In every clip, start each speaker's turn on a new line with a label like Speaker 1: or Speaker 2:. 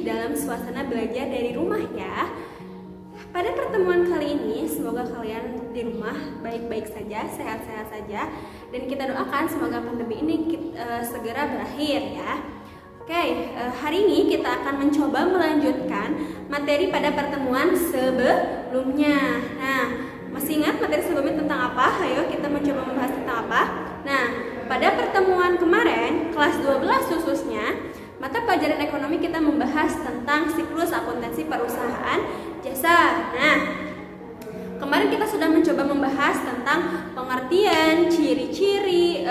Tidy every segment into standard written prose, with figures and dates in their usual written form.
Speaker 1: masih dalam suasana belajar dari rumah ya. Pada pertemuan kali ini, semoga kalian di rumah baik-baik saja, sehat-sehat saja, dan kita doakan semoga pandemi ini segera berakhir ya. Oke, hari ini kita akan mencoba melanjutkan materi pada pertemuan sebelumnya. Nah, masih ingat materi sebelumnya tentang apa? Ayo kita mencoba membahas tentang apa? Nah, pada pertemuan kemarin, kelas 12 khususnya, mata pelajaran ekonomi kita membahas tentang siklus akuntansi perusahaan jasa. Nah, kemarin kita sudah mencoba membahas tentang pengertian, ciri-ciri,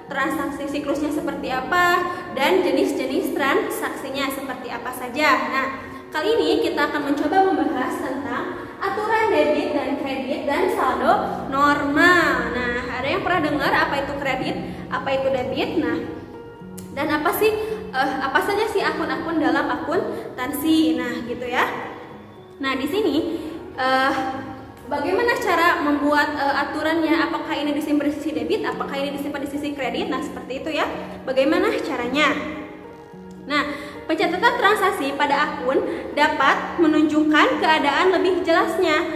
Speaker 1: transaksi siklusnya seperti apa, dan jenis-jenis transaksinya seperti apa saja. Nah, kali ini kita akan mencoba membahas tentang aturan debit dan kredit dan saldo normal. Nah, ada yang pernah dengar apa itu kredit, apa itu debit? Nah, dan apa saja sih akun-akun dalam akuntansi? Nah, gitu ya. Nah, di sini bagaimana cara membuat aturannya? Apakah ini disimpan di sisi debit? Apakah ini disimpan di sisi kredit? Nah, seperti itu ya. Bagaimana caranya? Nah, pencatatan transaksi pada akun dapat menunjukkan keadaan lebih jelasnya.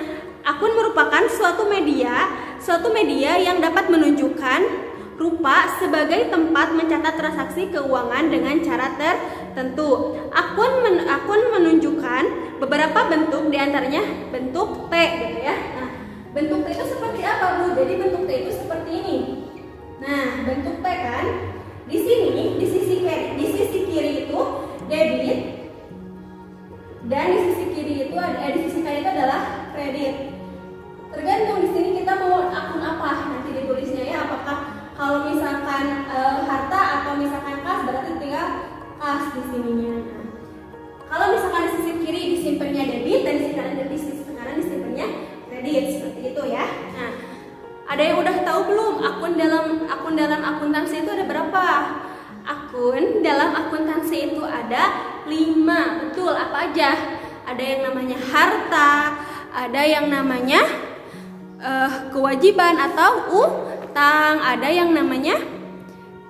Speaker 1: Akun merupakan suatu media yang dapat menunjukkan rupa sebagai tempat mencatat transaksi keuangan dengan cara tertentu. Akun menunjukkan beberapa bentuk, diantaranya bentuk T gitu ya. Nah, bentuk T itu seperti apa, Bu? Jadi bentuk T itu seperti ini. Nah, bentuk T kan di sini di sisi kiri itu debit, dan di sisi kanan itu adalah kredit. Tergantung di sini kita mau akun apa nanti ditulisnya ya. Apakah kalau misalkan harta atau misalkan kas, berarti tinggal kas di sininya. Nah, kalau misalkan di sisi kiri disimpannya debit dan di sisi kanan disimpannya kredit, seperti itu ya. Nah, ada yang udah tahu belum akun dalam akuntansi itu ada berapa? Akun dalam akuntansi itu ada 5. Betul, apa aja? Ada yang namanya harta, ada yang namanya kewajiban atau utang, ada yang namanya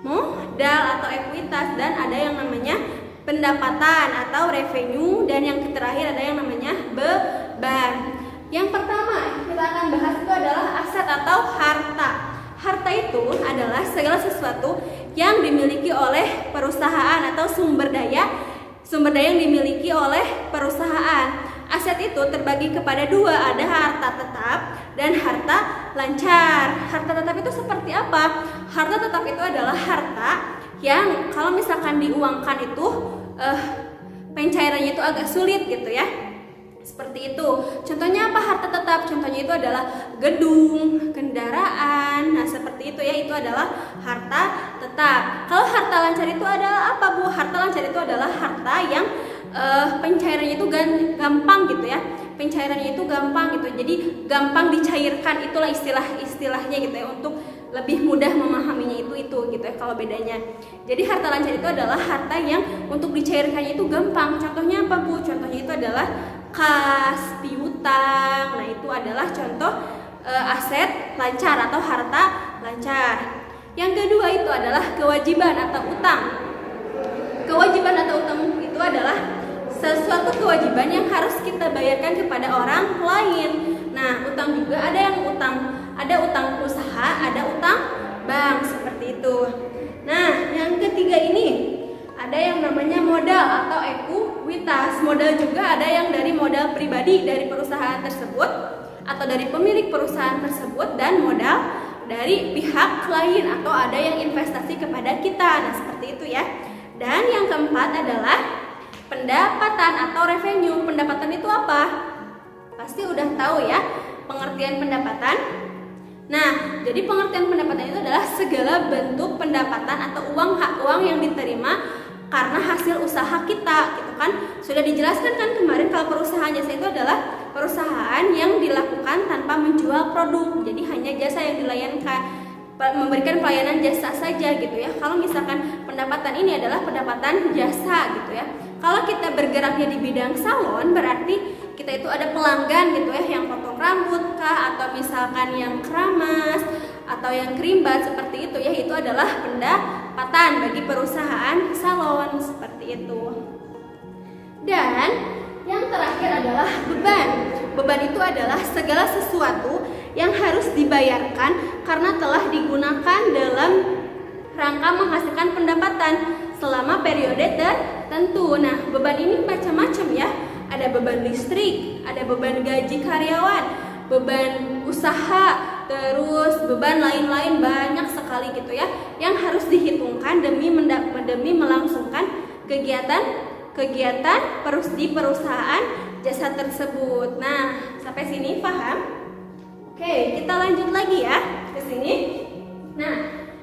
Speaker 1: modal atau ekuitas, dan ada yang namanya pendapatan atau revenue, dan yang terakhir ada yang namanya beban. Yang pertama kita akan bahas itu adalah aset atau harta. Harta itu adalah segala sesuatu yang dimiliki oleh perusahaan atau sumber daya yang dimiliki oleh perusahaan. Aset itu terbagi kepada 2, ada harta tetap dan harta lancar. Harta tetap itu seperti apa? Harta tetap itu adalah harta yang kalau misalkan diuangkan itu pencairannya itu agak sulit gitu ya. Seperti itu. Contohnya apa harta tetap? Contohnya itu adalah gedung, kendaraan. Nah, seperti itu ya, itu adalah harta tetap. Kalau harta lancar itu adalah apa, Bu? Harta lancar itu adalah harta yang pencairannya itu gampang gitu ya. Pencairannya itu gampang gitu. Jadi gampang dicairkan, itulah istilahnya gitu ya, untuk lebih mudah memahaminya itu gitu ya kalau bedanya. Jadi harta lancar itu adalah harta yang untuk dicairkannya itu gampang. Contohnya apa, Bu? Contohnya itu adalah kas, piutang. Nah, itu adalah contoh aset lancar atau harta lancar. Yang kedua itu adalah kewajiban atau utang. Kewajiban atau utang itu adalah sesuatu kewajiban yang harus kita bayarkan kepada orang lain. Nah, utang juga ada yang ada utang usaha, ada utang bank, seperti itu. Nah, yang ketiga ini ada yang namanya modal atau ekuitas. Modal juga ada yang dari modal pribadi dari perusahaan tersebut atau dari pemilik perusahaan tersebut, dan modal dari pihak lain atau ada yang investasi kepada kita. Nah, seperti itu ya. Dan yang keempat adalah pendapatan atau revenue. Pendapatan itu apa? Pasti udah tahu ya pengertian pendapatan. Nah, jadi pengertian pendapatan itu adalah segala bentuk pendapatan atau hak uang yang diterima karena hasil usaha kita, gitu kan? Sudah dijelaskan kan kemarin kalau perusahaan jasa itu adalah perusahaan yang dilakukan tanpa menjual produk. Jadi hanya jasa yang dilayankan, memberikan pelayanan jasa saja gitu ya. Kalau misalkan pendapatan ini adalah pendapatan jasa gitu ya. Kalau kita bergeraknya di bidang salon, berarti kita itu ada pelanggan gitu ya, yang potong rambut kah, atau misalkan yang keramas atau yang kerimbat, seperti itu ya. Itu adalah pendapatan bagi perusahaan salon, seperti itu. Dan yang terakhir adalah beban. Beban itu adalah segala sesuatu yang harus dibayarkan karena telah digunakan dalam rangka menghasilkan pendapatan selama periode tertentu. Nah, beban ini macam-macam ya. Ada beban listrik, ada beban gaji karyawan, beban usaha, terus beban lain-lain banyak sekali gitu ya, yang harus dihitungkan demi melangsungkan kegiatan di perusahaan jasa tersebut. Nah, sampai sini paham? Oke, kita lanjut lagi ya ke sini. Nah,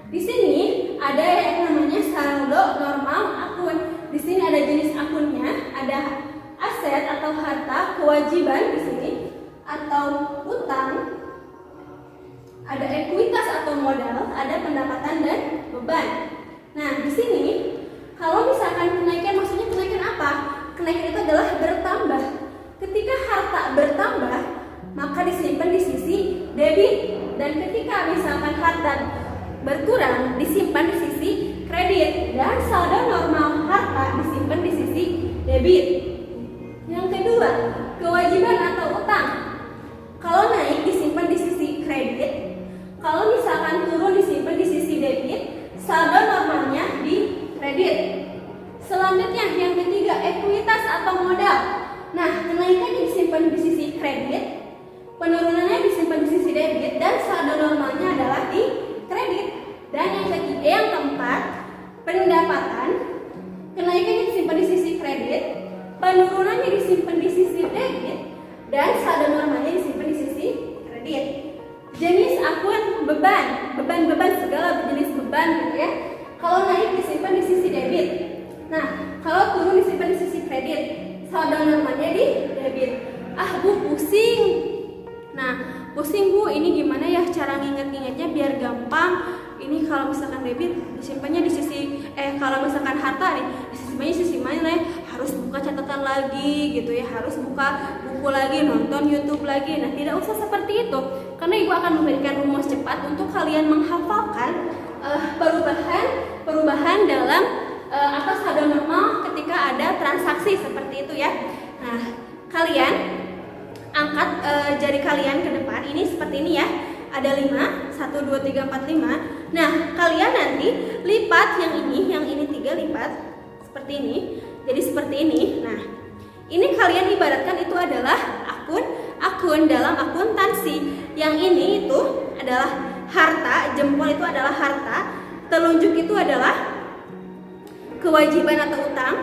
Speaker 1: di sini ada yang namanya saldo normal akun. Di sini ada jenis akunnya, ada aset atau harta, kewajiban di sini atau utang, ada ekuitas atau modal, ada pendapatan dan beban. Nah, di sini kalau misalkan kenaikan, maksudnya kenaikan apa? Kenaikan itu adalah bertambah. Ketika harta bertambah, maka disimpan di sisi debit, dan ketika misalkan harta berkurang, disimpan di sisi kredit, dan saldo normal harta disimpan di sisi debit. Yang kedua, kewajiban atau utang. Kalau naik disimpan di sisi kredit, kalau misalkan turun disimpan di sisi debit, saldo normalnya di kredit. Selanjutnya yang ketiga, ekuitas atau modal. Nah, kenaikannya disimpan di sisi kredit, penurunannya disimpan di sisi debit, dan saldo normalnya adalah di kredit. Dan yang ketiga, yang keempat, pendapatan. Kenaikannya disimpan di sisi kredit, penurunannya disimpan di sisi debit, dan saldo normalnya disimpan di sisi kredit. Jenis akun beban, beban segala jenis beban gitu ya. Kalau naik disimpan di sisi debit. Nah, kalau turun disimpan di sisi kredit. Saldo normalnya di debit. Ah, Bu, pusing. Nah, pusing Bu, ini gimana ya cara nginget-ngingetnya biar gampang. Ini kalau misalkan debit disimpannya di sisi kalau misalkan harta nih disimpannya di sisi mana ya? Harus buka catatan lagi gitu ya, harus buka buku lagi, nonton YouTube lagi. Nah, tidak usah seperti itu, karena Ibu akan memberikan rumus cepat untuk kalian menghafalkan perubahan dalam atau saldo normal ketika ada transaksi seperti itu ya. Nah, kalian angkat jari kalian ke depan, ini seperti ini ya. Ada 5, 1, 2, 3, 4, 5. Nah, kalian nanti lipat yang ini 3 lipat seperti ini. Jadi seperti ini. Nah, ini kalian ibaratkan itu adalah akun dalam akuntansi. Yang ini itu adalah harta, jempol itu adalah harta, telunjuk itu adalah kewajiban atau utang,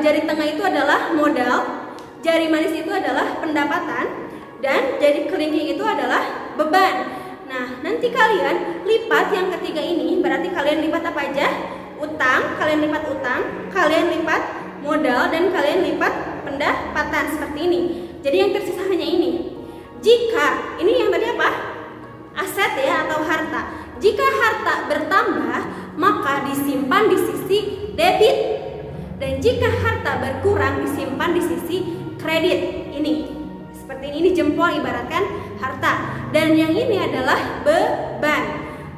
Speaker 1: jari tengah itu adalah modal, jari manis itu adalah pendapatan, dan jari kelingking itu adalah beban. Nah, nanti kalian lipat yang ketiga ini, berarti kalian lipat apa aja? Utang, kalian lipat utang, kalian lipat modal, dan kalian lipat pendapatan seperti ini. Jadi yang tersisa hanya ini. Jika ini yang tadi apa? Aset ya atau harta. Jika harta bertambah, maka disimpan di sisi debit. Dan jika harta berkurang, disimpan di sisi kredit. Ini seperti ini jempol ibaratkan harta. Dan yang ini adalah beban.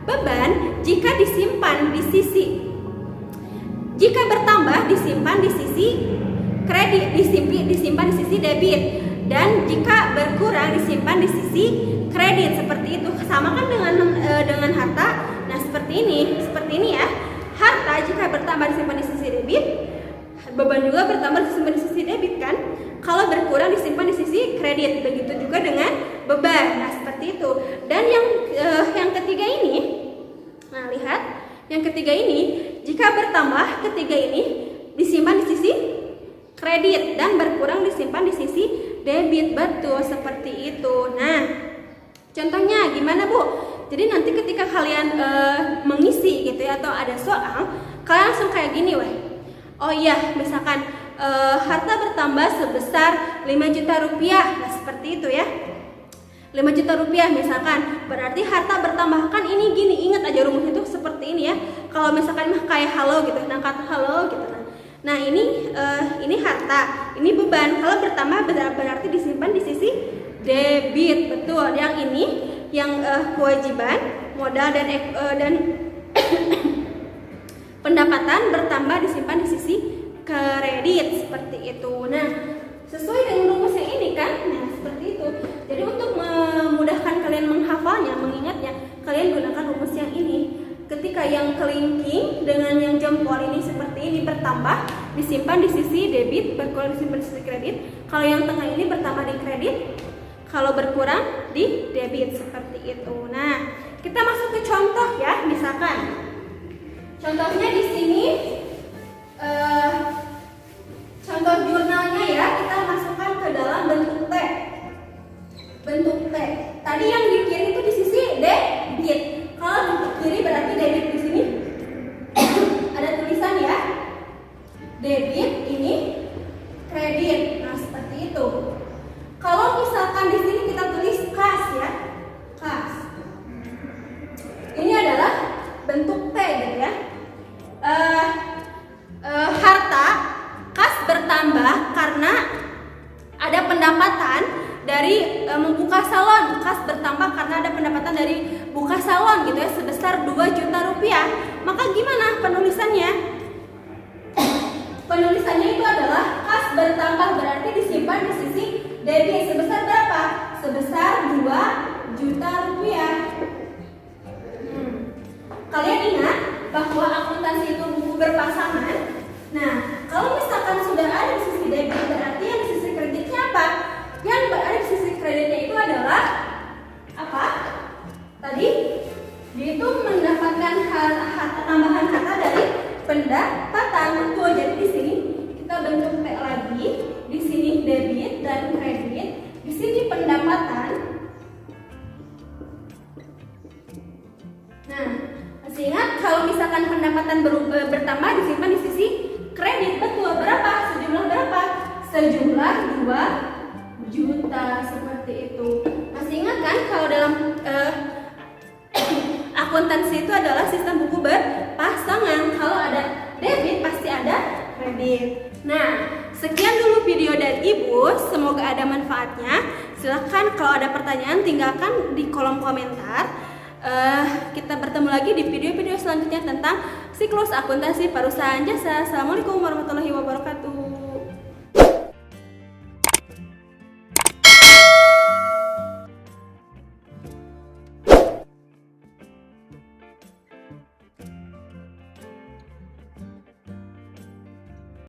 Speaker 1: Beban jika disimpan di sisi, jika bertambah disimpan di sisi kredit, disimpan di sisi debit. Dan jika berkurang disimpan di sisi kredit. Seperti itu. Samakan dengan harta. Nah, seperti ini ya. Harta jika bertambah disimpan di sisi debit, beban juga bertambah disimpan di sisi debit kan. Kalau berkurang disimpan di sisi kredit. Begitu juga dengan beban. Nah, seperti itu. Dan yang ketiga ini, nah lihat, yang ketiga ini jika bertambah, ketiga ini disimpan di sisi kredit dan berkurang disimpan di sisi debit. Betul, seperti itu. Nah, contohnya gimana Bu? Jadi nanti ketika kalian mengisi gitu ya, atau ada soal, kalian langsung kayak gini weh. Oh iya, misalkan harta bertambah sebesar 5 juta rupiah. Nah, seperti itu ya. 5 juta rupiah misalkan, berarti harta bertambah kan ini gini. Ingat aja rumus itu seperti ini ya. Kalau misalkan kayak halo gitu, nah kata halo gitu. Nah, ini harta, ini beban. Kalau bertambah berarti disimpan di sisi debit. Betul. Yang ini yang kewajiban, modal dan pendapatan bertambah disimpan di sisi kredit seperti itu. Nah, sesuai dengan rumus yang ini kan, nah seperti itu. Jadi untuk memudahkan kalian menghafalnya, mengingatnya, kalian gunakan rumus yang ini. Ketika yang kelingking dengan yang jempol ini seperti ini bertambah, disimpan di sisi debit, berkurang disimpan di sisi kredit. Kalau yang tengah ini bertambah di kredit, kalau berkurang di debit seperti itu. Nah, kita masuk ke contoh ya, misalkan contohnya di sini contoh jurnalnya ya, kita masukkan ke dalam bentuk T. Bentuk T. Tadi yang di kiri itu di sisi debit. Kalau di kiri berarti debit di sini ada tulisan ya. Debit ini kredit. Nah, seperti itu. Kalau misalkan di sini kita tulis kas ya. Kas. Ini adalah bentuk T gitu ya. Harta kas bertambah karena ada pendapatan dari membuka salon. Kas bertambah karena ada pendapatan dari buka salon gitu ya, sebesar 2 juta rupiah. Maka gimana penulisannya? Penulisannya itu adalah kas bertambah berarti disimpan di sisi debit sebesar berapa? Sebesar 2 juta rupiah. Kalian ingat bahwa akuntansi itu buku berpasangan. Nah, kalau misalkan sudah ada di sisi debit, berarti yang di sisi kreditnya apa? Yang berada di sisi kreditnya itu adalah apa? Tadi dia itu mendapatkan tambahan harta dari pendapatan. Betul. Jadi di sini kita bentuk T lagi. Di sini debit dan kredit. Di sini pendapatan. Nah, masih ingat kalau misalkan pendapatan bertambah disimpan di sisi kredit. Betul. Berapa? Sejumlah berapa? Sejumlah 2 juta seperti itu. Masih ingat kan kalau dalam akuntansi itu adalah sistem buku berpasangan. Kalau ada debit pasti ada kredit. Nah, sekian dulu video dari Ibu. Semoga ada manfaatnya. Silahkan kalau ada pertanyaan tinggalkan di kolom komentar. Kita bertemu lagi di video-video selanjutnya tentang siklus akuntansi perusahaan jasa. Assalamualaikum warahmatullahi wabarakatuh.